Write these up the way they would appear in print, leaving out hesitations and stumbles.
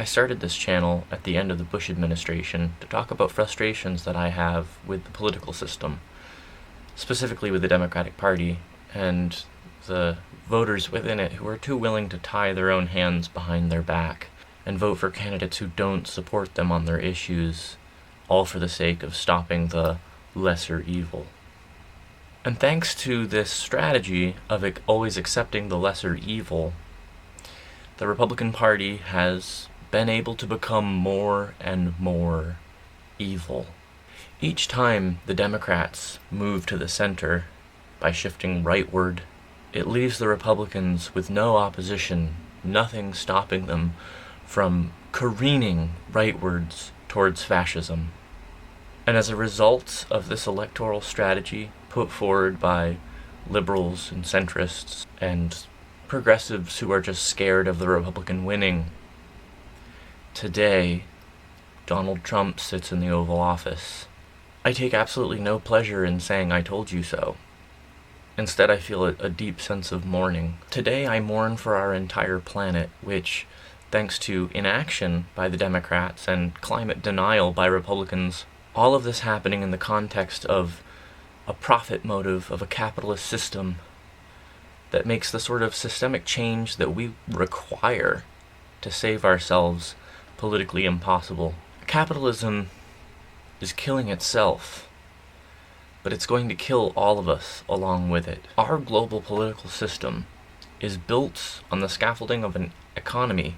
started this channel at the end of the Bush administration to talk about frustrations that I have with the political system, specifically with the Democratic Party, and the voters within it who are too willing to tie their own hands behind their back and vote for candidates who don't support them on their issues, all for the sake of stopping the lesser evil. And thanks to this strategy of always accepting the lesser evil, the Republican Party has been able to become more and more evil. Each time the Democrats move to the center by shifting rightward, it leaves the Republicans with no opposition, nothing stopping them from careening rightwards towards fascism. And as a result of this electoral strategy put forward by liberals and centrists and progressives who are just scared of the Republican winning, today Donald Trump sits in the Oval Office. I take absolutely no pleasure in saying I told you so. Instead, I feel a deep sense of mourning. Today I mourn for our entire planet, which, thanks to inaction by the Democrats and climate denial by Republicans, all of this happening in the context of a profit motive of a capitalist system that makes the sort of systemic change that we require to save ourselves politically impossible. Capitalism is killing itself, but it's going to kill all of us along with it. Our global political system is built on the scaffolding of an economy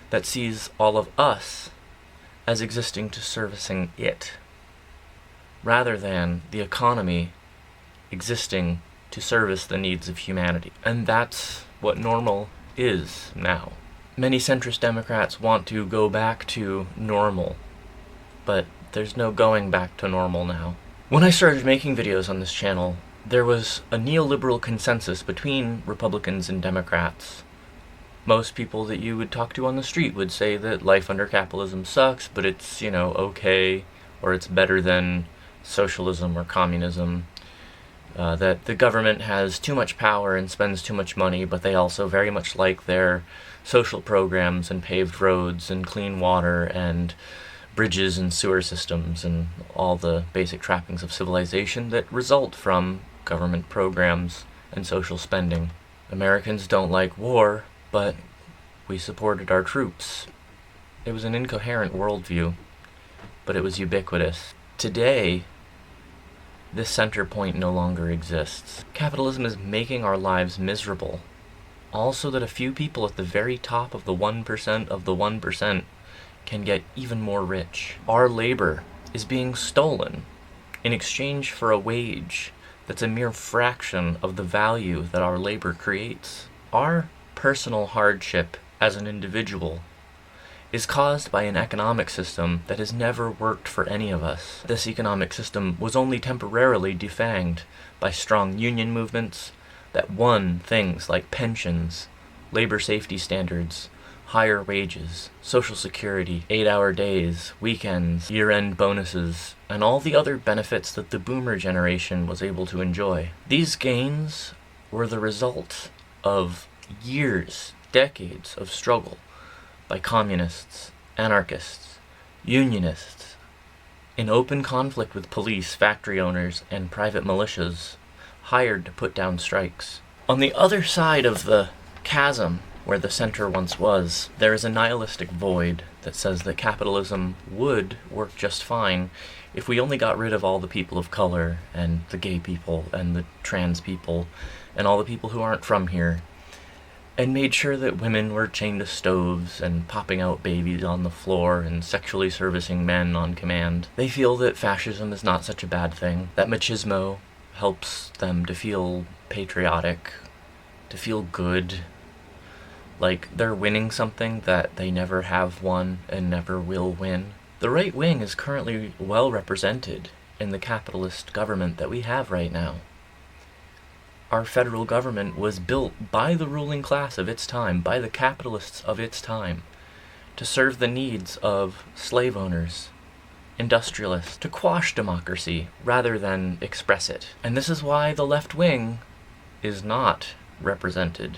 that sees all of us as existing to servicing it, rather than the economy existing to service the needs of humanity. And that's what normal is now. Many centrist Democrats want to go back to normal, but there's no going back to normal now. When I started making videos on this channel, there was a neoliberal consensus between Republicans and Democrats. Most people that you would talk to on the street would say that life under capitalism sucks, but it's, okay, or it's better than socialism or communism. That the government has too much power and spends too much money, but they also very much like their social programs and paved roads and clean water and bridges and sewer systems and all the basic trappings of civilization that result from government programs and social spending. Americans don't like war, but we supported our troops. It was an incoherent worldview, but it was ubiquitous. Today, this center point no longer exists. Capitalism is making our lives miserable, all so that a few people at the very top of the 1% of the 1% can get even more rich. Our labor is being stolen in exchange for a wage that's a mere fraction of the value that our labor creates. Our personal hardship as an individual is caused by an economic system that has never worked for any of us. This economic system was only temporarily defanged by strong union movements that won things like pensions, labor safety standards, higher wages, social security, 8-hour days, weekends, year-end bonuses, and all the other benefits that the boomer generation was able to enjoy. These gains were the result of years, decades of struggle by communists, anarchists, unionists, in open conflict with police, factory owners, and private militias hired to put down strikes. On the other side of the chasm where the center once was, there is a nihilistic void that says that capitalism would work just fine if we only got rid of all the people of color and the gay people and the trans people and all the people who aren't from here, and made sure that women were chained to stoves and popping out babies on the floor and sexually servicing men on command. They feel that fascism is not such a bad thing, that machismo helps them to feel patriotic, to feel good, like they're winning something that they never have won and never will win. The right wing is currently well represented in the capitalist government that we have right now. Our federal government was built by the ruling class of its time, by the capitalists of its time, to serve the needs of slave owners, industrialists, to quash democracy rather than express it. And this is why the left wing is not represented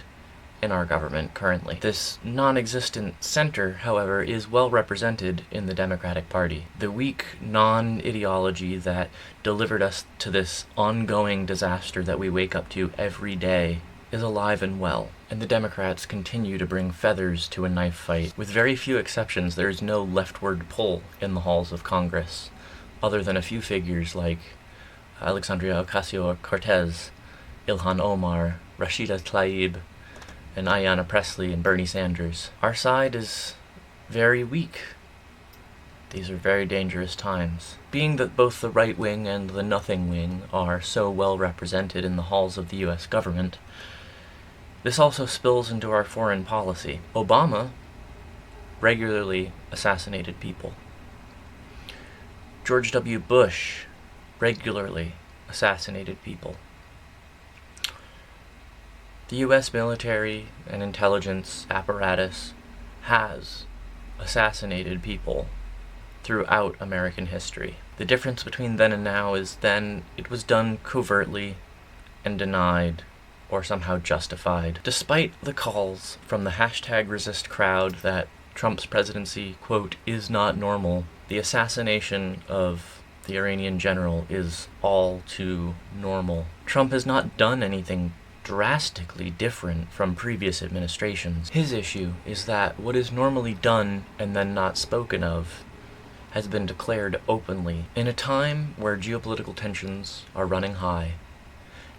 in our government currently. This non-existent center, however, is well represented in the Democratic Party. The weak non-ideology that delivered us to this ongoing disaster that we wake up to every day is alive and well, and the Democrats continue to bring feathers to a knife fight. With very few exceptions, there is no leftward pull in the halls of Congress, other than a few figures like Alexandria Ocasio-Cortez, Ilhan Omar, Rashida Tlaib, and Ayanna Pressley and Bernie Sanders. Our side is very weak. These are very dangerous times. Being that both the right wing and the nothing wing are so well represented in the halls of the US government, this also spills into our foreign policy. Obama regularly assassinated people. George W. Bush regularly assassinated people. The US military and intelligence apparatus has assassinated people throughout American history. The difference between then and now is then it was done covertly and denied or somehow justified. Despite the calls from the #resist crowd that Trump's presidency, quote, is not normal, the assassination of the Iranian general is all too normal. Trump has not done anything drastically different from previous administrations. His issue is that what is normally done and then not spoken of has been declared openly. In a time where geopolitical tensions are running high,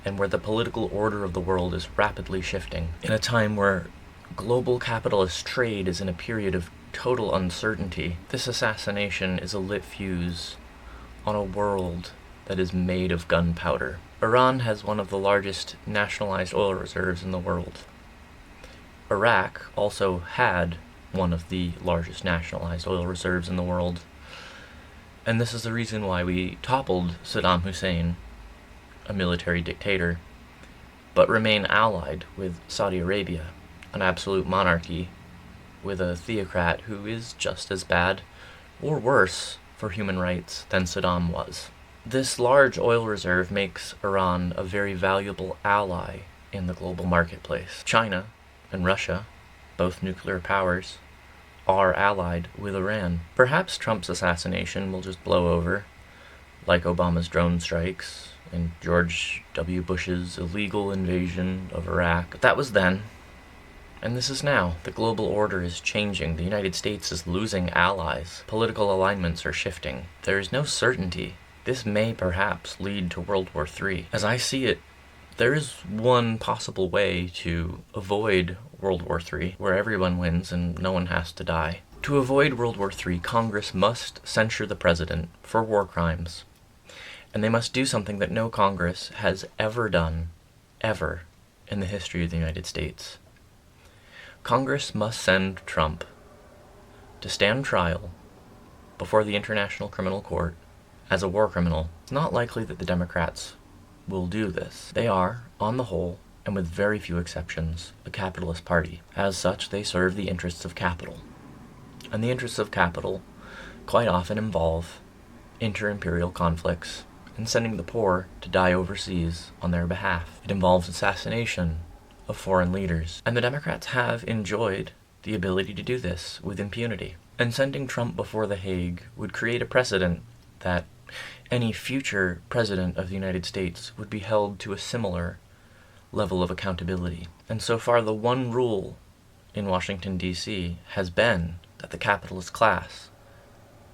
and where the political order of the world is rapidly shifting, in a time where global capitalist trade is in a period of total uncertainty, this assassination is a lit fuse on a world that is made of gunpowder. Iran has one of the largest nationalized oil reserves in the world. Iraq also had one of the largest nationalized oil reserves in the world. And this is the reason why we toppled Saddam Hussein, a military dictator, but remain allied with Saudi Arabia, an absolute monarchy, with a theocrat who is just as bad, or worse, for human rights than Saddam was. This large oil reserve makes Iran a very valuable ally in the global marketplace. China and Russia, both nuclear powers, are allied with Iran. Perhaps Trump's assassination will just blow over, like Obama's drone strikes and George W. Bush's illegal invasion of Iraq. That was then, and this is now. The global order is changing. The United States is losing allies. Political alignments are shifting. There is no certainty. This may perhaps lead to World War III. As I see it, there is one possible way to avoid World War III, where everyone wins and no one has to die. To avoid World War III, Congress must censure the president for war crimes. And they must do something that no Congress has ever done, ever, in the history of the United States. Congress must send Trump to stand trial before the International Criminal Court as a war criminal. It's not likely that the Democrats will do this. They are, on the whole, and with very few exceptions, a capitalist party. As such, they serve the interests of capital. And the interests of capital quite often involve inter-imperial conflicts and sending the poor to die overseas on their behalf. It involves assassination of foreign leaders. And the Democrats have enjoyed the ability to do this with impunity. And sending Trump before The Hague would create a precedent that any future president of the United States would be held to a similar level of accountability. And so far, the one rule in Washington, D.C. has been that the capitalist class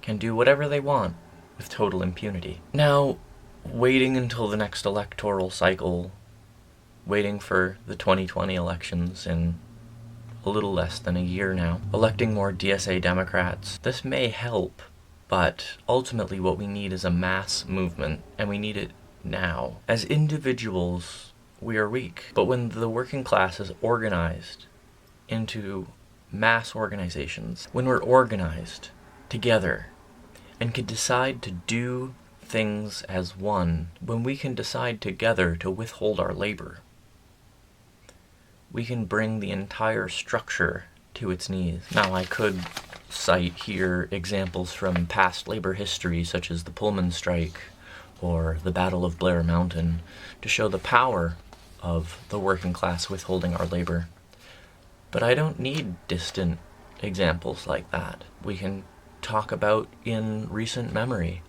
can do whatever they want with total impunity. Now, waiting until the next electoral cycle, waiting for the 2020 elections in a little less than a year now, electing more DSA Democrats, this may help. But ultimately what we need is a mass movement, and we need it now. As individuals, we are weak. But when the working class is organized into mass organizations, when we're organized together and can decide to do things as one, when we can decide together to withhold our labor, we can bring the entire structure to its knees. Now, I could cite here examples from past labor history, such as the Pullman strike or the Battle of Blair Mountain, to show the power of the working class withholding our labor. But I don't need distant examples like that. We can talk about in recent memory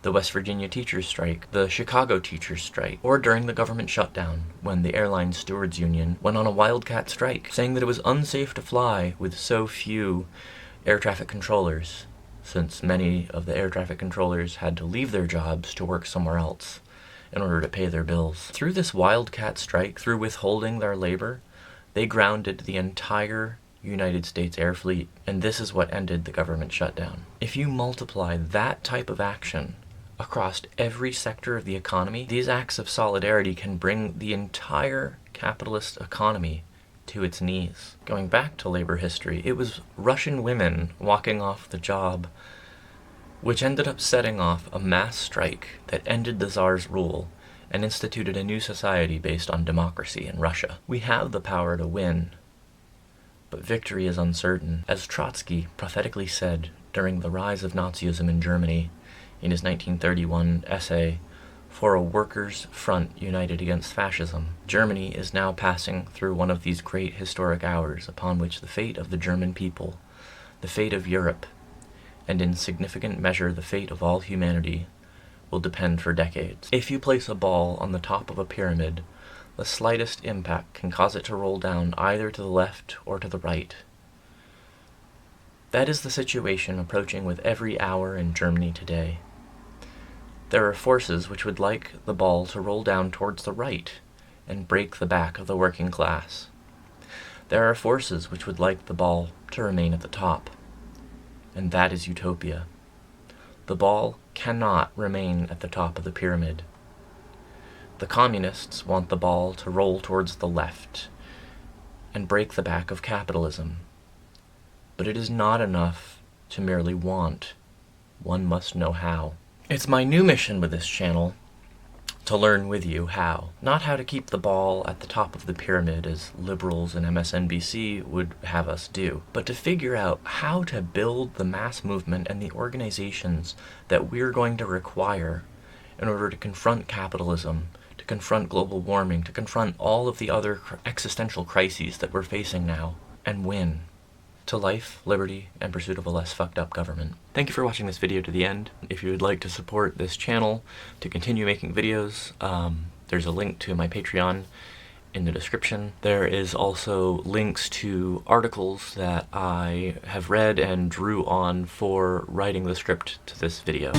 the West Virginia teachers' strike, the Chicago teachers' strike, or during the government shutdown when the Airline Stewards Union went on a wildcat strike, saying that it was unsafe to fly with so few air traffic controllers, since many of the air traffic controllers had to leave their jobs to work somewhere else in order to pay their bills. Through this wildcat strike, through withholding their labor, they grounded the entire United States air fleet, and this is what ended the government shutdown. If you multiply that type of action across every sector of the economy, these acts of solidarity can bring the entire capitalist economy to its knees. Going back to labor history, it was Russian women walking off the job which ended up setting off a mass strike that ended the Tsar's rule and instituted a new society based on democracy in Russia. We have the power to win, but victory is uncertain. As Trotsky prophetically said during the rise of Nazism in Germany in his 1931 essay, "For a Workers' Front United Against Fascism," Germany is now passing through one of these great historic hours upon which the fate of the German people, the fate of Europe, and in significant measure the fate of all humanity, will depend for decades. If you place a ball on the top of a pyramid, the slightest impact can cause it to roll down either to the left or to the right. That is the situation approaching with every hour in Germany today. There are forces which would like the ball to roll down towards the right and break the back of the working class. There are forces which would like the ball to remain at the top, and that is utopia. The ball cannot remain at the top of the pyramid. The communists want the ball to roll towards the left and break the back of capitalism. But it is not enough to merely want. One must know how. It's my new mission with this channel to learn with you how. Not how to keep the ball at the top of the pyramid as liberals and MSNBC would have us do, but to figure out how to build the mass movement and the organizations that we're going to require in order to confront capitalism, to confront global warming, to confront all of the other existential crises that we're facing now, and win. To life, liberty, and pursuit of a less fucked up government. Thank you for watching this video to the end. If you would like to support this channel to continue making videos, there's a link to my Patreon in the description. There is also links to articles that I have read and drew on for writing the script to this video.